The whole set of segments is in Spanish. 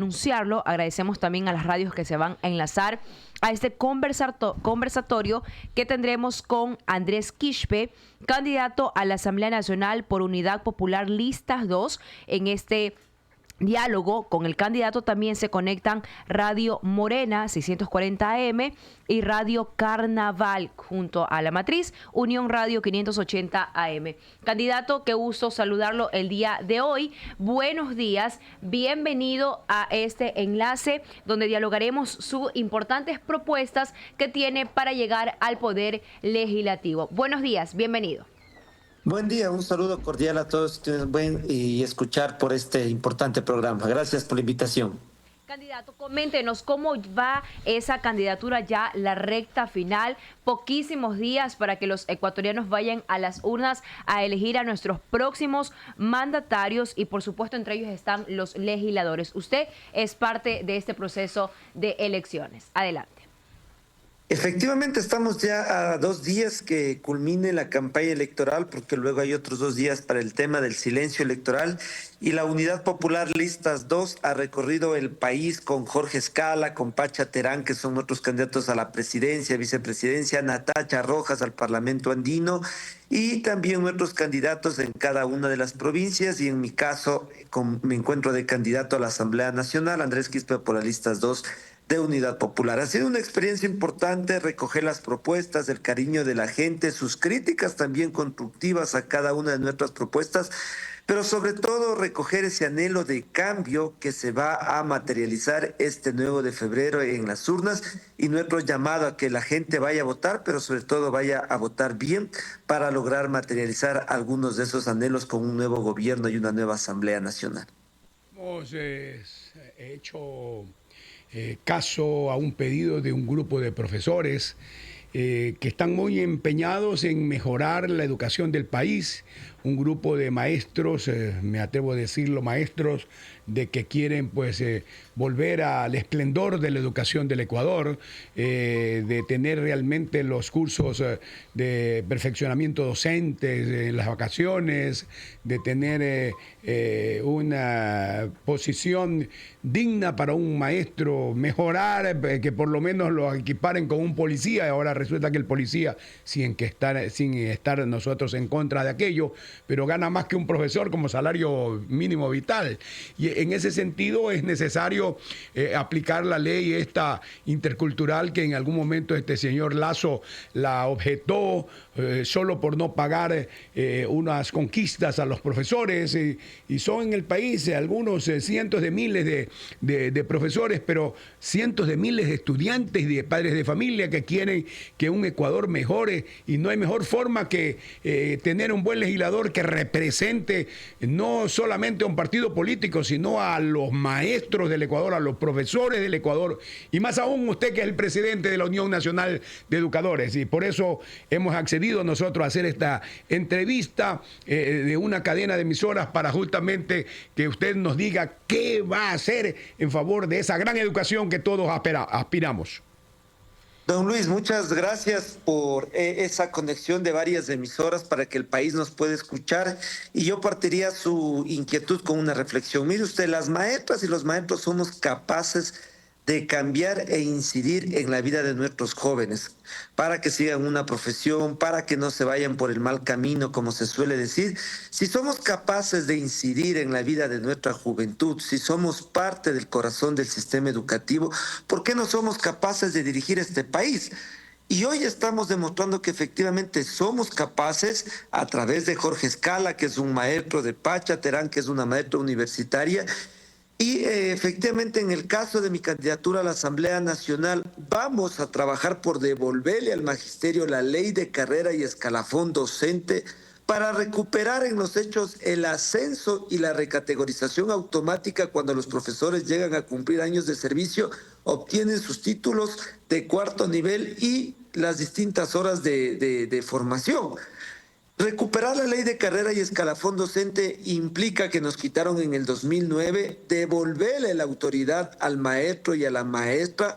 anunciarlo, agradecemos también a las radios que se van a enlazar a este conversatorio que tendremos con Andrés Quispe, candidato a la Asamblea Nacional por Unidad Popular Listas 2. En este diálogo con el candidato también se conectan Radio Morena 640 AM y Radio Carnaval junto a la matriz Unión Radio 580 AM. Candidato, qué gusto saludarlo el día de hoy. Buenos días, bienvenido a este enlace donde dialogaremos sus importantes propuestas que tiene para llegar al Poder Legislativo. Buenos días, bienvenido. Buen día, un saludo cordial a todos y escuchar por este importante programa. Gracias por la invitación. Candidato, coméntenos cómo va esa candidatura, ya la recta final, poquísimos días para que los ecuatorianos vayan a las urnas a elegir a nuestros próximos mandatarios y por supuesto entre ellos están los legisladores. Usted es parte de este proceso de elecciones. Adelante. Efectivamente, estamos ya a 2 días que culmine la campaña electoral, porque luego hay otros 2 días para el tema del silencio electoral, y la Unidad Popular Listas 2 ha recorrido el país con Jorge Escala, con Pacha Terán, que son nuestros candidatos a la presidencia, vicepresidencia, Natacha Rojas al Parlamento Andino, y también nuestros candidatos en cada una de las provincias, y en mi caso me encuentro de candidato a la Asamblea Nacional, Andrés Quispe por las Listas 2 de Unidad Popular. Ha sido una experiencia importante recoger las propuestas, el cariño de la gente, sus críticas también constructivas a cada una de nuestras propuestas, pero sobre todo recoger ese anhelo de cambio que se va a materializar este 9 de febrero en las urnas y nuestro llamado a que la gente vaya a votar, pero sobre todo vaya a votar bien para lograr materializar algunos de esos anhelos con un nuevo gobierno y una nueva Asamblea Nacional. Hemos hecho caso a un pedido de un grupo de profesores que están muy empeñados en mejorar la educación del país, un grupo de maestros, me atrevo a decirlo, maestros de que quieren pues volver al esplendor de la educación del Ecuador, de tener realmente los cursos de perfeccionamiento docente en las vacaciones, de tener una posición digna para un maestro, mejorar, que por lo menos lo equiparen con un policía. Ahora resulta que el policía, sin estar nosotros en contra de aquello, pero gana más que un profesor como salario mínimo vital. Y en ese sentido es necesario aplicar la ley esta intercultural que en algún momento este señor Lazo la objetó solo por no pagar unas conquistas a los profesores, y son en el país algunos cientos de miles de profesores, pero cientos de miles de estudiantes y de padres de familia que quieren que un Ecuador mejore, y no hay mejor forma que tener un buen legislador que represente no solamente a un partido político, sino a los maestros del Ecuador, a los profesores del Ecuador, y más aún usted que es el presidente de la Unión Nacional de Educadores. Y por eso hemos accedido nosotros a hacer esta entrevista de una cadena de emisoras para justamente que usted nos diga qué va a hacer en favor de esa gran educación que todos aspiramos. Don Luis, muchas gracias por esa conexión de varias emisoras para que el país nos pueda escuchar, y yo partiría su inquietud con una reflexión. Mire usted, las maestras y los maestros somos capaces de cambiar e incidir en la vida de nuestros jóvenes para que sigan una profesión, para que no se vayan por el mal camino, como se suele decir. Si somos capaces de incidir en la vida de nuestra juventud, si somos parte del corazón del sistema educativo, ¿por qué no somos capaces de dirigir este país? Y hoy estamos demostrando que efectivamente somos capaces, a través de Jorge Escala, que es un maestro, de Pacha Terán, que es una maestra universitaria. Y efectivamente, en el caso de mi candidatura a la Asamblea Nacional, vamos a trabajar por devolverle al magisterio la ley de carrera y escalafón docente para recuperar en los hechos el ascenso y la recategorización automática cuando los profesores llegan a cumplir años de servicio, obtienen sus títulos de 4º nivel y las distintas horas de formación. Recuperar la ley de carrera y escalafón docente implica que nos quitaron en el 2009, devolverle la autoridad al maestro y a la maestra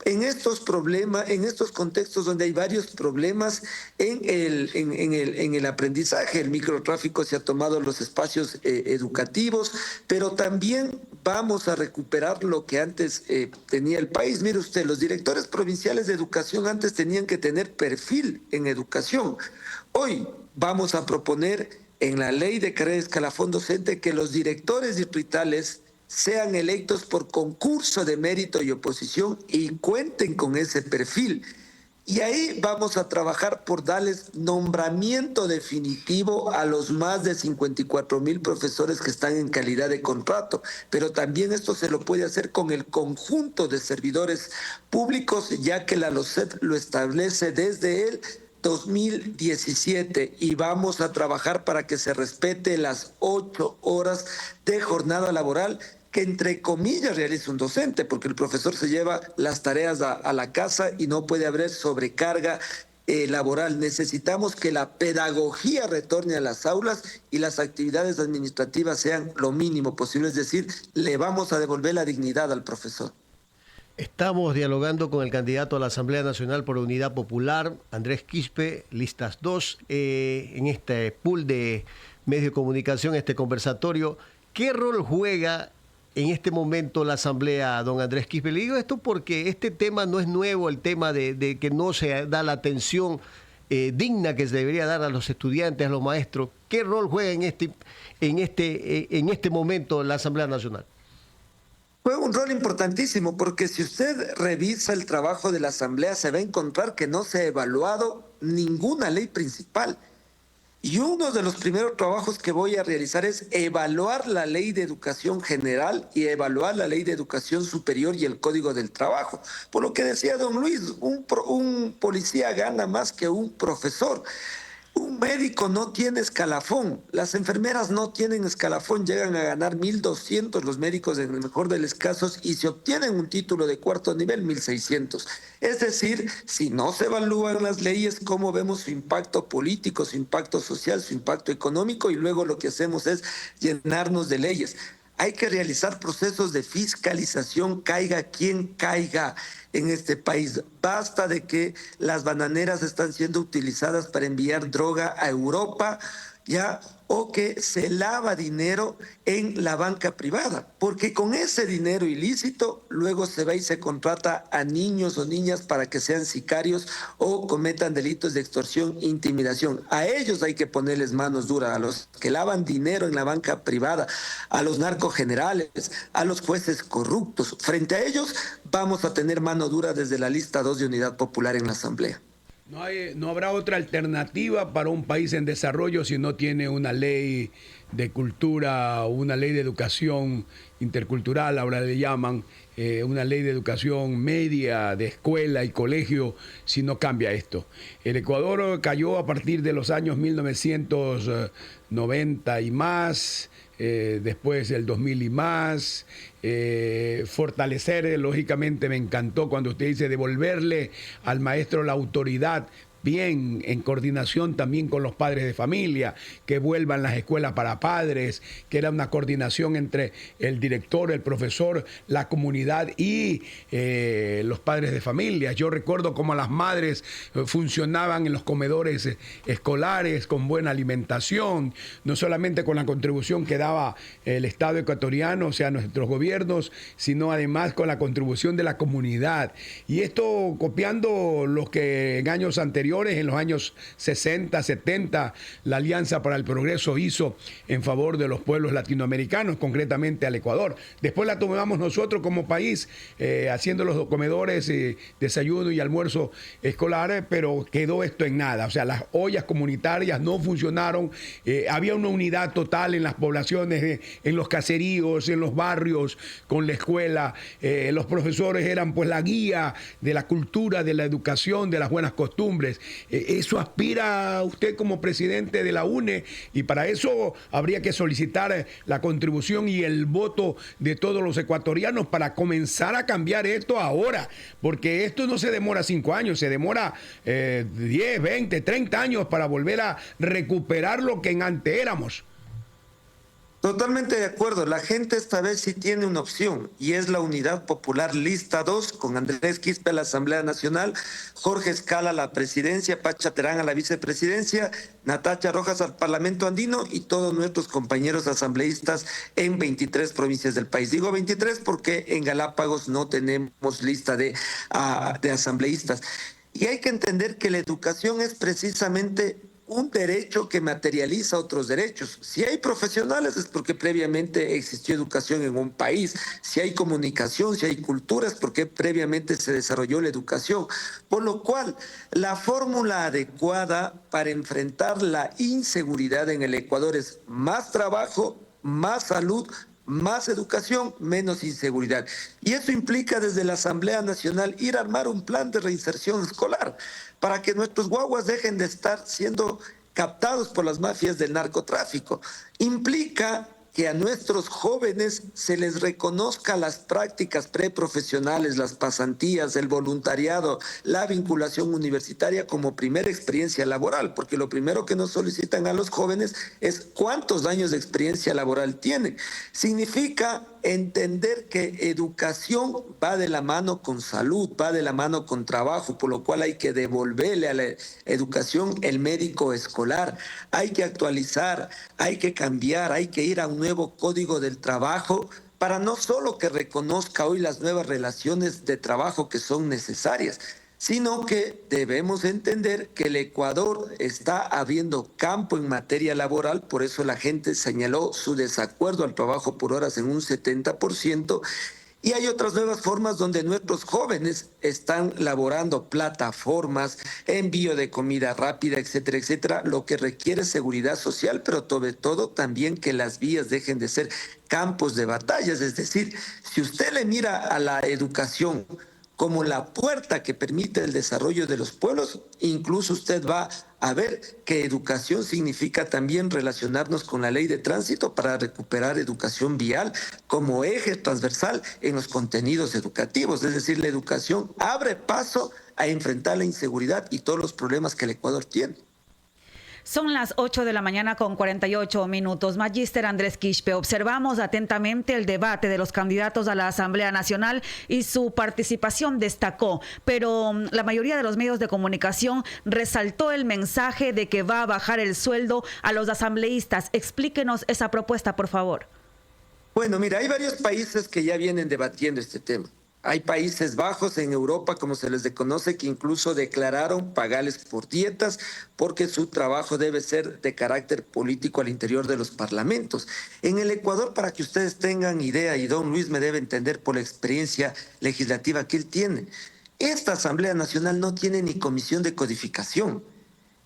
en estos problemas, en estos contextos donde hay varios problemas en el aprendizaje. El microtráfico se ha tomado los espacios educativos, pero también vamos a recuperar lo que antes tenía el país. Mire usted, los directores provinciales de educación antes tenían que tener perfil en educación. Hoy vamos a proponer en la ley de carrera de escalafón docente que los directores distritales sean electos por concurso de mérito y oposición y cuenten con ese perfil. Y ahí vamos a trabajar por darles nombramiento definitivo a los más de 54,000 profesores que están en calidad de contrato. Pero también esto se lo puede hacer con el conjunto de servidores públicos, ya que la LOCEP lo establece desde el 2017 y vamos a trabajar para que se respete las 8 horas de jornada laboral que entre comillas realiza un docente, porque el profesor se lleva las tareas a la casa y no puede haber sobrecarga laboral. Necesitamos que la pedagogía retorne a las aulas y las actividades administrativas sean lo mínimo posible, es decir, le vamos a devolver la dignidad al profesor. Estamos dialogando con el candidato a la Asamblea Nacional por Unidad Popular, Andrés Quispe, listas 2, en este pool de medios de comunicación, este conversatorio. ¿Qué rol juega en este momento la Asamblea, don Andrés Quispe? Le digo esto porque este tema no es nuevo, el tema de que no se da la atención digna que se debería dar a los estudiantes, a los maestros. ¿Qué rol juega en este momento la Asamblea Nacional? Juega un rol importantísimo, porque si usted revisa el trabajo de la Asamblea se va a encontrar que no se ha evaluado ninguna ley principal. Y uno de los primeros trabajos que voy a realizar es evaluar la ley de educación general y evaluar la ley de educación superior y el Código del Trabajo. Por lo que decía don Luis, un policía gana más que un profesor. Un médico no tiene escalafón, las enfermeras no tienen escalafón, llegan a ganar 1.200 los médicos en el mejor de los casos y se obtienen un título de cuarto nivel, 1.600. Es decir, si no se evalúan las leyes, cómo vemos su impacto político, su impacto social, su impacto económico, y luego lo que hacemos es llenarnos de leyes. Hay que realizar procesos de fiscalización, caiga quien caiga en este país. Basta de que las bananeras están siendo utilizadas para enviar droga a Europa, ¿ya? O que se lava dinero en la banca privada, porque con ese dinero ilícito luego se va y se contrata a niños o niñas para que sean sicarios o cometan delitos de extorsión e intimidación. A ellos hay que ponerles manos duras, a los que lavan dinero en la banca privada, a los narcogenerales, a los jueces corruptos. Frente a ellos vamos a tener mano dura desde la lista 2 de Unidad Popular en la Asamblea. No habrá otra alternativa para un país en desarrollo si no tiene una ley de cultura, una ley de educación intercultural, ahora le llaman, una ley de educación media, de escuela y colegio, si no cambia esto. El Ecuador cayó a partir de los años 1990 y más, después el 2000 y más. Fortalecer, lógicamente me encantó cuando usted dice devolverle al maestro la autoridad, bien, en coordinación también con los padres de familia, que vuelvan las escuelas para padres, que era una coordinación entre el director, el profesor, la comunidad y los padres de familia. Yo recuerdo cómo las madres funcionaban en los comedores escolares con buena alimentación, no solamente con la contribución que daba el Estado ecuatoriano, o sea, nuestros gobiernos, sino además con la contribución de la comunidad. Y esto copiando lo que en años anteriores, en los años 60, 70, la Alianza para el Progreso hizo en favor de los pueblos latinoamericanos, concretamente al Ecuador. Después la tomamos nosotros como país, haciendo los comedores, desayuno y almuerzo escolar, pero quedó esto en nada. O sea, las ollas comunitarias no funcionaron, había una unidad total en las poblaciones, en los caseríos, en los barrios, con la escuela. Los profesores eran pues la guía de la cultura, de la educación, de las buenas costumbres. Eso aspira a usted como presidente de la UNE, y para eso habría que solicitar la contribución y el voto de todos los ecuatorianos para comenzar a cambiar esto ahora, porque esto no se demora 5 años, se demora 10, 20, 30 años para volver a recuperar lo que en antes éramos. Totalmente de acuerdo. La gente esta vez sí tiene una opción y es la Unidad Popular Lista 2 con Andrés Quispe a la Asamblea Nacional, Jorge Escala a la presidencia, Pacha Terán a la vicepresidencia, Natacha Rojas al Parlamento Andino y todos nuestros compañeros asambleístas en 23 provincias del país. Digo 23 porque en Galápagos no tenemos lista de asambleístas. Y hay que entender que la educación es precisamente un derecho que materializa otros derechos. Si hay profesionales es porque previamente existió educación en un país. Si hay comunicación, si hay cultura es porque previamente se desarrolló la educación. Por lo cual, la fórmula adecuada para enfrentar la inseguridad en el Ecuador es más trabajo, más salud, más educación, menos inseguridad. Y eso implica desde la Asamblea Nacional ir a armar un plan de reinserción escolar para que nuestros guaguas dejen de estar siendo captados por las mafias del narcotráfico. Implica que a nuestros jóvenes se les reconozca las prácticas preprofesionales, las pasantías, el voluntariado, la vinculación universitaria como primera experiencia laboral, porque lo primero que nos solicitan a los jóvenes es cuántos años de experiencia laboral tienen. Significa entender que educación va de la mano con salud, va de la mano con trabajo, por lo cual hay que devolverle a la educación el médico escolar, hay que actualizar, hay que cambiar, hay que ir a un nuevo código del trabajo para no solo que reconozca hoy las nuevas relaciones de trabajo que son necesarias, sino que debemos entender que el Ecuador está abriendo campo en materia laboral, por eso la gente señaló su desacuerdo al trabajo por horas en un 70%, y hay otras nuevas formas donde nuestros jóvenes están laborando plataformas, envío de comida rápida, etcétera, etcétera, lo que requiere seguridad social, pero sobre todo también que las vías dejen de ser campos de batallas. Es decir, si usted le mira a la educación como la puerta que permite el desarrollo de los pueblos, incluso usted va a ver que educación significa también relacionarnos con la ley de tránsito para recuperar educación vial como eje transversal en los contenidos educativos. Es decir, la educación abre paso a enfrentar la inseguridad y todos los problemas que el Ecuador tiene. Son las 8 de la mañana con 48 minutos. Magíster Andrés Quispe, observamos atentamente el debate de los candidatos a la Asamblea Nacional y su participación destacó, pero la mayoría de los medios de comunicación resaltó el mensaje de que va a bajar el sueldo a los asambleístas. Explíquenos esa propuesta, por favor. Bueno, mira, hay varios países que ya vienen debatiendo este tema. Hay Países Bajos en Europa, como se les conoce, que incluso declararon pagarles por dietas porque su trabajo debe ser de carácter político al interior de los parlamentos. En el Ecuador, para que ustedes tengan idea, y don Luis me debe entender por la experiencia legislativa que él tiene, esta Asamblea Nacional no tiene ni comisión de codificación.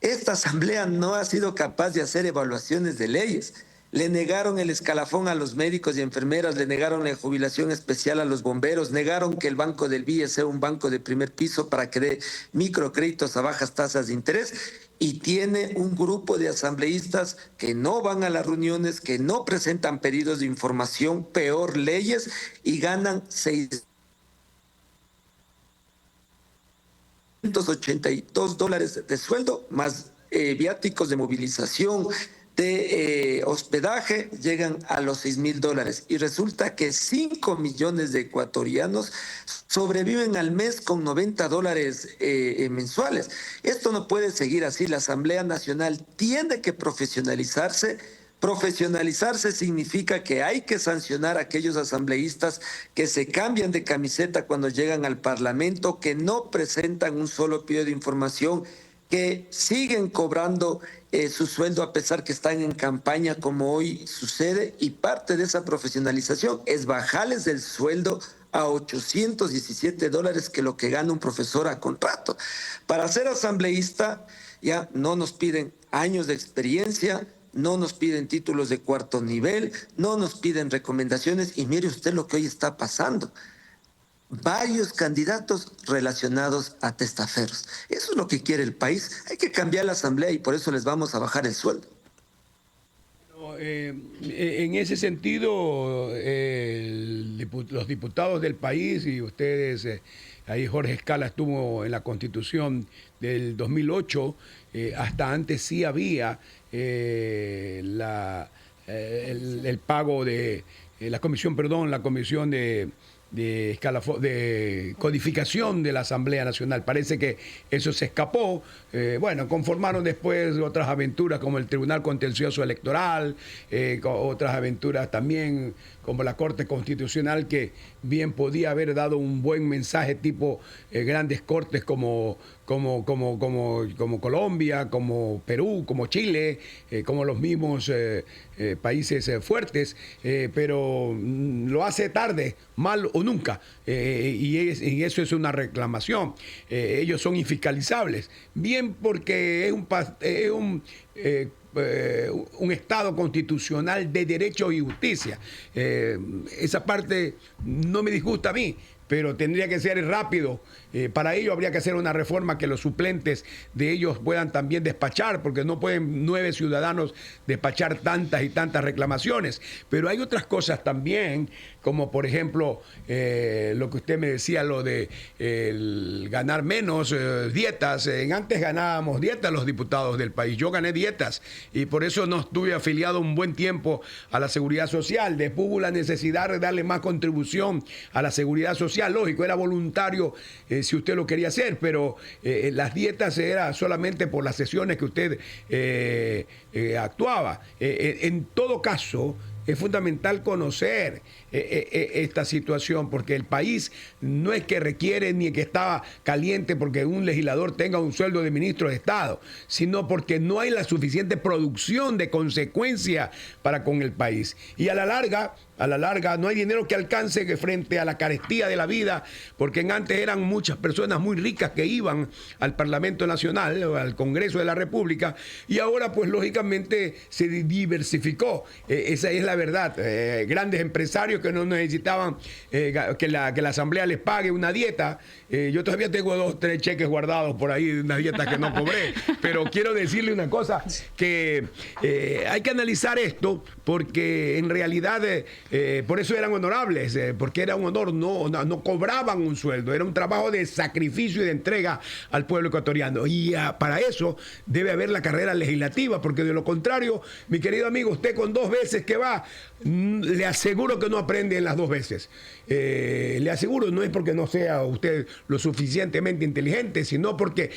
Esta Asamblea no ha sido capaz de hacer evaluaciones de leyes. Le negaron el escalafón a los médicos y enfermeras, le negaron la jubilación especial a los bomberos, negaron que el Banco del BIE sea un banco de primer piso para que dé microcréditos a bajas tasas de interés, y tiene un grupo de asambleístas que no van a las reuniones, que no presentan pedidos de información, peor leyes, y ganan $682 de sueldo, más viáticos de movilización, de hospedaje, llegan a los $6,000. Y resulta que 5 millones de ecuatorianos sobreviven al mes con $90 mensuales. Esto no puede seguir así. La Asamblea Nacional tiene que profesionalizarse. Profesionalizarse significa que hay que sancionar a aquellos asambleístas que se cambian de camiseta cuando llegan al Parlamento, que no presentan un solo pedido de información, que siguen cobrando su sueldo a pesar que están en campaña, como hoy sucede, y parte de esa profesionalización es bajarles el sueldo a $817, que es lo que gana un profesor a contrato. Para ser asambleísta ya no nos piden años de experiencia, no nos piden títulos de cuarto nivel, no nos piden recomendaciones, y mire usted lo que hoy está pasando. Varios candidatos relacionados a testaferros. Eso es lo que quiere el país. Hay que cambiar la Asamblea y por eso les vamos a bajar el sueldo. En ese sentido, los diputados del país y ustedes, ahí Jorge Escala estuvo en la Constitución del 2008, hasta antes sí había el pago de la comisión de codificación de la Asamblea Nacional. Parece que eso se escapó. Bueno, conformaron después otras aventuras como el Tribunal Contencioso Electoral, otras aventuras también como la Corte Constitucional, que bien podía haber dado un buen mensaje tipo grandes cortes como Colombia, como Perú, como Chile, como los mismos países fuertes, pero lo hace tarde, mal o nunca, y eso es una reclamación. Ellos son infiscalizables, bien porque es un Estado constitucional de derecho y justicia. Esa parte no me disgusta a mí, pero tendría que ser rápido. Para ello habría que hacer una reforma que los suplentes de ellos puedan también despachar, porque no pueden 9 ciudadanos despachar tantas y tantas reclamaciones. Pero hay otras cosas también, como por ejemplo lo que usted me decía, lo de ganar menos dietas. Antes ganábamos dietas los diputados del país. Yo gané dietas y por eso no estuve afiliado un buen tiempo a la Seguridad Social. Después hubo la necesidad de darle más contribución a la Seguridad Social. Lógico, era voluntario si usted lo quería hacer, pero las dietas era solamente por las sesiones que usted actuaba. En todo caso, es fundamental conocer esta situación, porque el país no es que requiere ni que estaba caliente porque un legislador tenga un sueldo de ministro de Estado, sino porque no hay la suficiente producción de consecuencia para con el país. Y a la larga no hay dinero que alcance frente a la carestía de la vida, porque antes eran muchas personas muy ricas que iban al Parlamento Nacional o al Congreso de la República, y ahora pues lógicamente se diversificó. Esa es la verdad. Grandes empresarios que no necesitaban que la Asamblea les pague una dieta. Yo todavía tengo 2 o 3 cheques guardados por ahí de una dieta que no cobré, pero quiero decirle una cosa, que hay que analizar esto, porque en realidad por eso eran honorables, porque era un honor, no cobraban un sueldo, era un trabajo de sacrificio y de entrega al pueblo ecuatoriano, y para eso debe haber la carrera legislativa, porque de lo contrario, mi querido amigo, usted con 2 veces que va, le aseguro que no aprende en las 2 veces. Le aseguro, no es porque no sea usted lo suficientemente inteligente, sino porque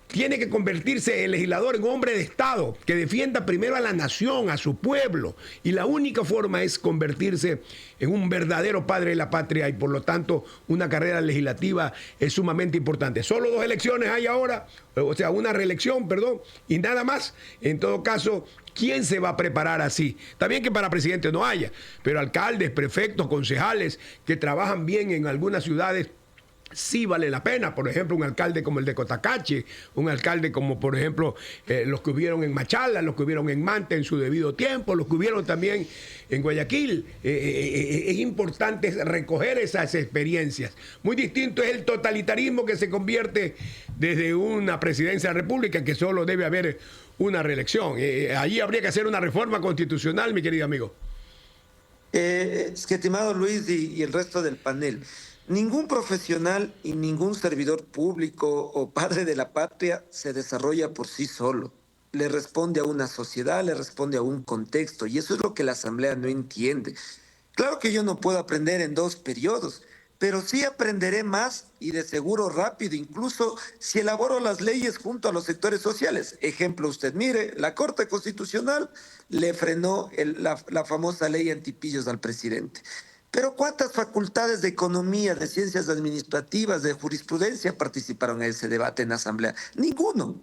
tiene que convertirse el legislador en hombre de Estado, que defienda primero a la nación, a su pueblo. Y la única forma es convertirse en un verdadero padre de la patria, y por lo tanto una carrera legislativa es sumamente importante. Solo 2 elecciones hay ahora, o sea, una reelección, perdón, y nada más. En todo caso, ¿quién se va a preparar así? Está bien que para presidente no haya, pero alcaldes, prefectos, concejales que trabajan bien en algunas ciudades, sí vale la pena. Por ejemplo, un alcalde como el de Cotacache, un alcalde como, por ejemplo, los que hubieron en Machala, los que hubieron en Manta en su debido tiempo, los que hubieron también en Guayaquil. Es importante recoger esas experiencias. Muy distinto es el totalitarismo que se convierte desde una presidencia de la República, que solo debe haber una reelección. Allí habría que hacer una reforma constitucional, mi querido amigo. Estimado Luis y el resto del panel, ningún profesional y ningún servidor público o padre de la patria se desarrolla por sí solo. Le responde a una sociedad, le responde a un contexto, y eso es lo que la Asamblea no entiende. Claro que yo no puedo aprender en 2 periodos, pero sí aprenderé más y de seguro rápido, incluso si elaboro las leyes junto a los sectores sociales. Ejemplo, usted mire, la Corte Constitucional le frenó la famosa ley antipillos al presidente. Pero ¿cuántas facultades de economía, de ciencias administrativas, de jurisprudencia participaron en ese debate en la Asamblea? Ninguno.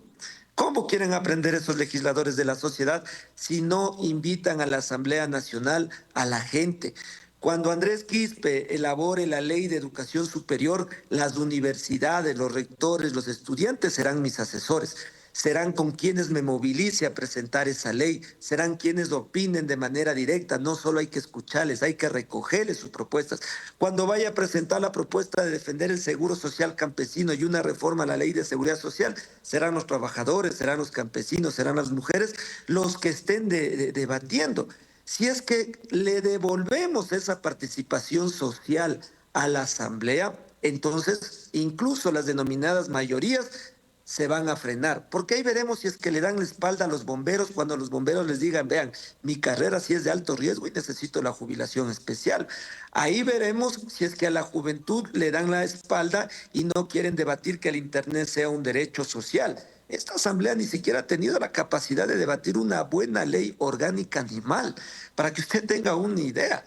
¿Cómo quieren aprender esos legisladores de la sociedad si no invitan a la Asamblea Nacional a la gente? Cuando Andrés Quispe elabore la ley de educación superior, las universidades, los rectores, los estudiantes serán mis asesores. Serán con quienes me movilice a presentar esa ley, serán quienes opinen de manera directa, no solo hay que escucharles, hay que recogerles sus propuestas. Cuando vaya a presentar la propuesta de defender el seguro social campesino y una reforma a la ley de seguridad social, serán los trabajadores, serán los campesinos, serán las mujeres los que estén debatiendo. Si es que le devolvemos esa participación social a la Asamblea, entonces incluso las denominadas mayorías se van a frenar, porque ahí veremos si es que le dan la espalda a los bomberos cuando los bomberos les digan, vean, mi carrera sí es de alto riesgo y necesito la jubilación especial. Ahí veremos si es que a la juventud le dan la espalda y no quieren debatir que el Internet sea un derecho social. Esta asamblea ni siquiera ha tenido la capacidad de debatir una buena ley orgánica animal, para que usted tenga una idea.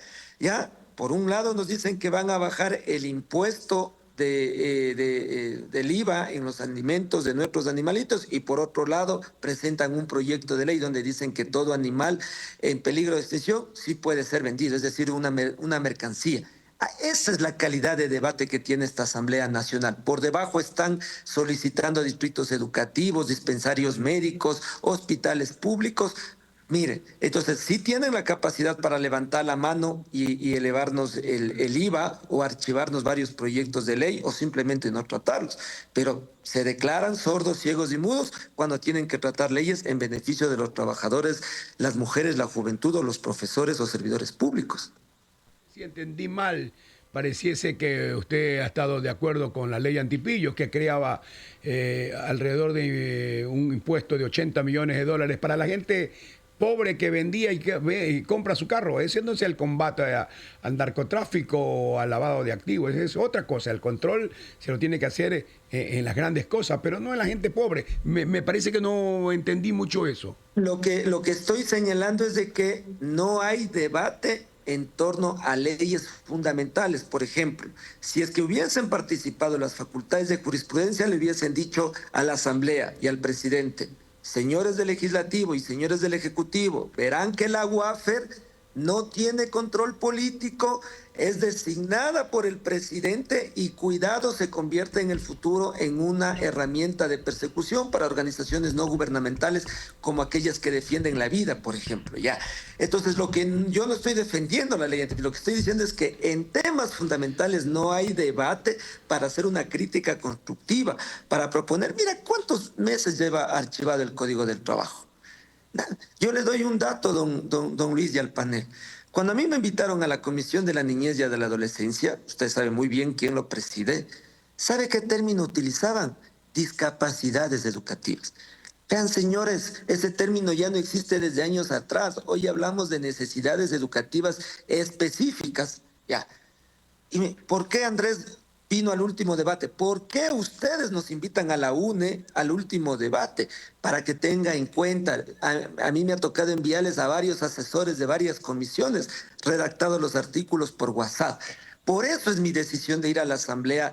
Por un lado nos dicen que van a bajar el impuesto del IVA en los alimentos de nuestros animalitos, y por otro lado presentan un proyecto de ley donde dicen que todo animal en peligro de extinción sí puede ser vendido, es decir, una mercancía. Esa es la calidad de debate que tiene esta Asamblea Nacional. Por debajo están solicitando distritos educativos, dispensarios médicos, hospitales públicos. Miren, entonces sí tienen la capacidad para levantar la mano y elevarnos el IVA o archivarnos varios proyectos de ley o simplemente no tratarlos, pero se declaran sordos, ciegos y mudos cuando tienen que tratar leyes en beneficio de los trabajadores, las mujeres, la juventud o los profesores o servidores públicos. Si entendí mal, pareciese que usted ha estado de acuerdo con la ley antipillos que creaba alrededor de un impuesto de $80 millones para la gente pobre que vendía y compra su carro. Ese no es el combate al narcotráfico o al lavado de activos, es otra cosa. El control se lo tiene que hacer en las grandes cosas, pero no en la gente pobre. Me parece que no entendí mucho eso. Lo que estoy señalando es de que no hay debate en torno a leyes fundamentales. Por ejemplo, si es que hubiesen participado las facultades de jurisprudencia, le hubiesen dicho a la Asamblea y al presidente: señores del Legislativo y señores del Ejecutivo, verán que la UAFER no tiene control político, es designada por el presidente y cuidado se convierte en el futuro en una herramienta de persecución para organizaciones no gubernamentales como aquellas que defienden la vida, por ejemplo. Entonces, yo no estoy defendiendo la ley, lo que estoy diciendo es que en temas fundamentales no hay debate para hacer una crítica constructiva, para proponer, mira cuántos meses lleva archivado el Código del Trabajo. Yo le doy un dato, don Luis, y al panel. Cuando a mí me invitaron a la Comisión de la Niñez y de la Adolescencia, usted sabe muy bien quién lo preside, ¿sabe qué término utilizaban? Discapacidades educativas. Vean, señores, ese término ya no existe desde años atrás. Hoy hablamos de necesidades educativas específicas. ¿Y por qué Andrés vino al último debate? ¿Por qué ustedes nos invitan a la UNE al último debate? Para que tenga en cuenta, a mí me ha tocado enviarles a varios asesores de varias comisiones redactados los artículos por WhatsApp. Por eso es mi decisión de ir a la Asamblea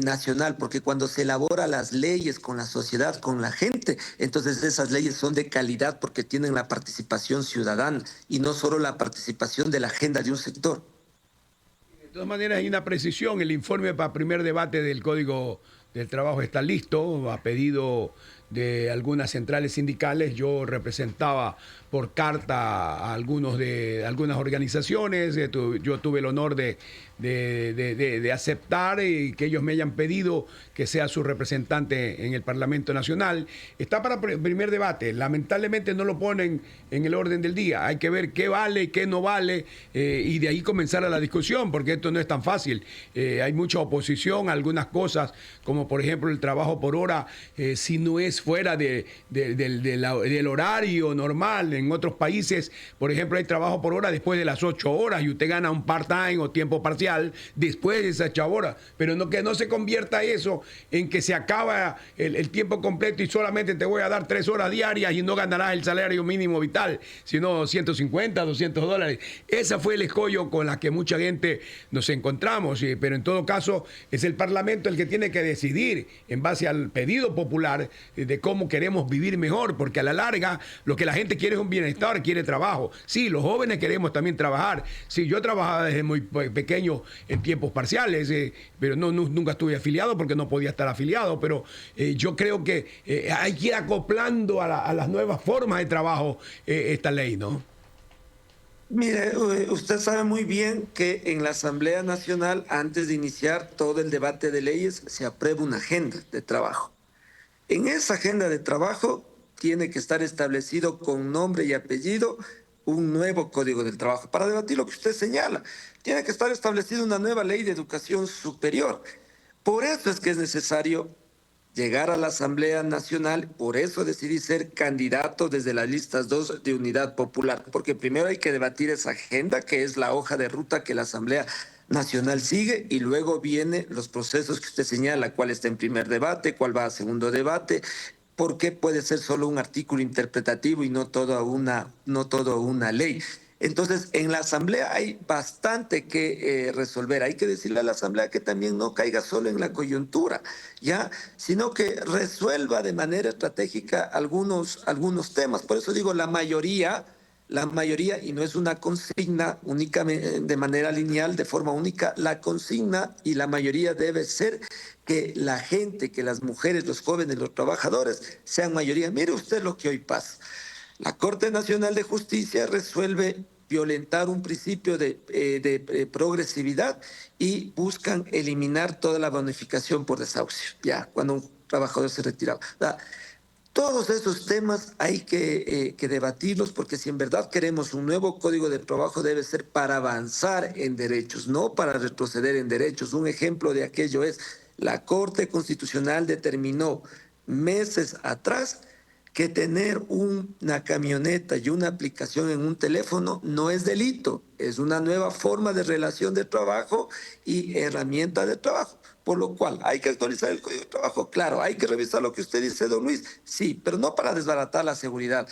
Nacional, porque cuando se elaboran las leyes con la sociedad, con la gente, entonces esas leyes son de calidad porque tienen la participación ciudadana y no solo la participación de la agenda de un sector. De todas maneras, hay una precisión. El informe para primer debate del Código del Trabajo está listo, a pedido de algunas centrales sindicales. Yo representaba por carta a algunas organizaciones. Yo tuve el honor de aceptar y que ellos me hayan pedido que sea su representante en el Parlamento Nacional. Está para primer debate. Lamentablemente no lo ponen en el orden del día. Hay que ver qué vale, qué no vale, y de ahí comenzar a la discusión, porque esto no es tan fácil. Hay mucha oposición a algunas cosas, como por ejemplo el trabajo por hora, si no es fuera del horario normal. En otros países, por ejemplo, hay trabajo por hora después de las 8 horas y usted gana un part-time o tiempo parcial después de esas 8 horas. Pero no, que no se convierta eso en que se acaba el tiempo completo y solamente te voy a dar 3 horas diarias y no ganarás el salario mínimo vital, sino 150, $200. Ese fue el escollo con la que mucha gente nos encontramos. Pero en todo caso, es el Parlamento el que tiene que decidir en base al pedido popular de cómo queremos vivir mejor, porque a la larga lo que la gente quiere es un bienestar, quiere trabajo. Sí, los jóvenes queremos también trabajar. Sí, yo trabajaba desde muy pequeño en tiempos parciales, pero nunca estuve afiliado porque no podía estar afiliado, pero yo creo que hay que ir acoplando a las nuevas formas de trabajo esta ley, ¿no? Mire, usted sabe muy bien que en la Asamblea Nacional, antes de iniciar todo el debate de leyes, se aprueba una agenda de trabajo. En esa agenda de trabajo tiene que estar establecido con nombre y apellido un nuevo Código del Trabajo. Para debatir lo que usted señala, tiene que estar establecida una nueva ley de educación superior. Por eso es que es necesario llegar a la Asamblea Nacional. Por eso decidí ser candidato desde las listas 2 de Unidad Popular, porque primero hay que debatir esa agenda, que es la hoja de ruta que la Asamblea Nacional sigue, y luego vienen los procesos que usted señala, cuál está en primer debate, cuál va a segundo debate, por qué puede ser solo un artículo interpretativo y no toda una ley. Entonces, en la Asamblea hay bastante que resolver. Hay que decirle a la Asamblea que también no caiga solo en la coyuntura, ¿ya? Sino que resuelva de manera estratégica algunos temas. Por eso digo, la mayoría, y no es una consigna únicamente de manera lineal, de forma única, la consigna y la mayoría debe ser que la gente, que las mujeres, los jóvenes, los trabajadores sean mayoría. Mire usted lo que hoy pasa. La Corte Nacional de Justicia resuelve violentar un principio de progresividad y buscan eliminar toda la bonificación por desahucio, ya, cuando un trabajador se retiraba. Todos esos temas hay que debatirlos, porque si en verdad queremos un nuevo Código de Trabajo, debe ser para avanzar en derechos, no para retroceder en derechos. Un ejemplo de aquello es, la Corte Constitucional determinó meses atrás que tener una camioneta y una aplicación en un teléfono no es delito, es una nueva forma de relación de trabajo y herramienta de trabajo. Por lo cual, hay que actualizar el Código de Trabajo, claro, hay que revisar lo que usted dice, don Luis, sí, pero no para desbaratar la seguridad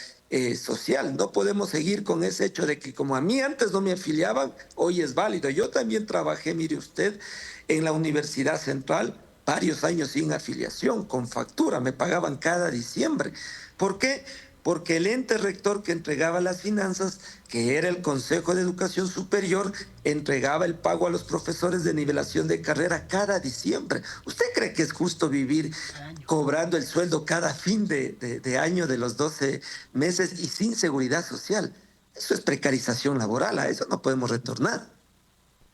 social. No podemos seguir con ese hecho de que como a mí antes no me afiliaban, hoy es válido. Yo también trabajé, mire usted, en la Universidad Central, varios años sin afiliación, con factura, me pagaban cada diciembre. ¿Por qué? Porque el ente rector que entregaba las finanzas, que era el Consejo de Educación Superior, entregaba el pago a los profesores de nivelación de carrera cada diciembre. ¿Usted cree que es justo vivir cobrando el sueldo cada fin de año de los 12 meses y sin seguridad social? Eso es precarización laboral, a eso no podemos retornar.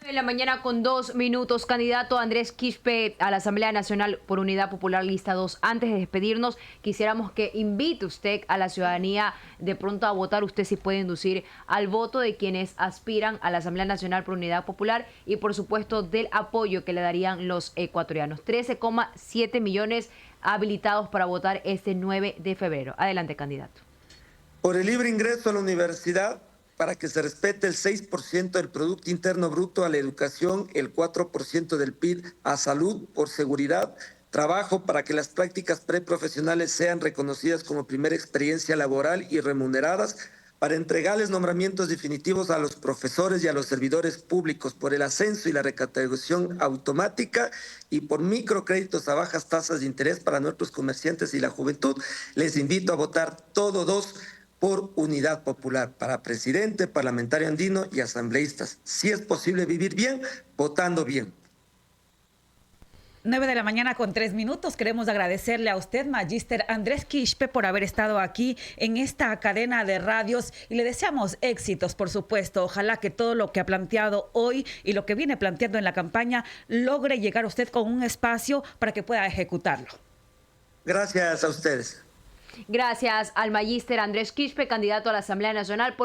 En la mañana con 2 minutos, candidato Andrés Quispe a la Asamblea Nacional por Unidad Popular Lista 2. Antes de despedirnos, quisiéramos que invite usted a la ciudadanía de pronto a votar. Usted sí puede inducir al voto de quienes aspiran a la Asamblea Nacional por Unidad Popular y por supuesto del apoyo que le darían los ecuatorianos. 13,7 millones habilitados para votar este 9 de febrero. Adelante, candidato. Por el libre ingreso a la universidad, para que se respete el 6% del Producto Interno Bruto a la educación, el 4% del PIB a salud, por seguridad, trabajo para que las prácticas preprofesionales sean reconocidas como primera experiencia laboral y remuneradas, para entregarles nombramientos definitivos a los profesores y a los servidores públicos, por el ascenso y la recategorización automática y por microcréditos a bajas tasas de interés para nuestros comerciantes y la juventud. Les invito a votar todo 2 por Unidad Popular, para presidente, parlamentario andino y asambleístas. Si es posible vivir bien, votando bien. 9 de la mañana con 3 minutos. Queremos agradecerle a usted, Magíster Andrés Quispe, por haber estado aquí en esta cadena de radios y le deseamos éxitos, por supuesto. Ojalá que todo lo que ha planteado hoy y lo que viene planteando en la campaña logre llegar a usted con un espacio para que pueda ejecutarlo. Gracias a ustedes. Gracias al magíster Andrés Quispe, candidato a la Asamblea Nacional por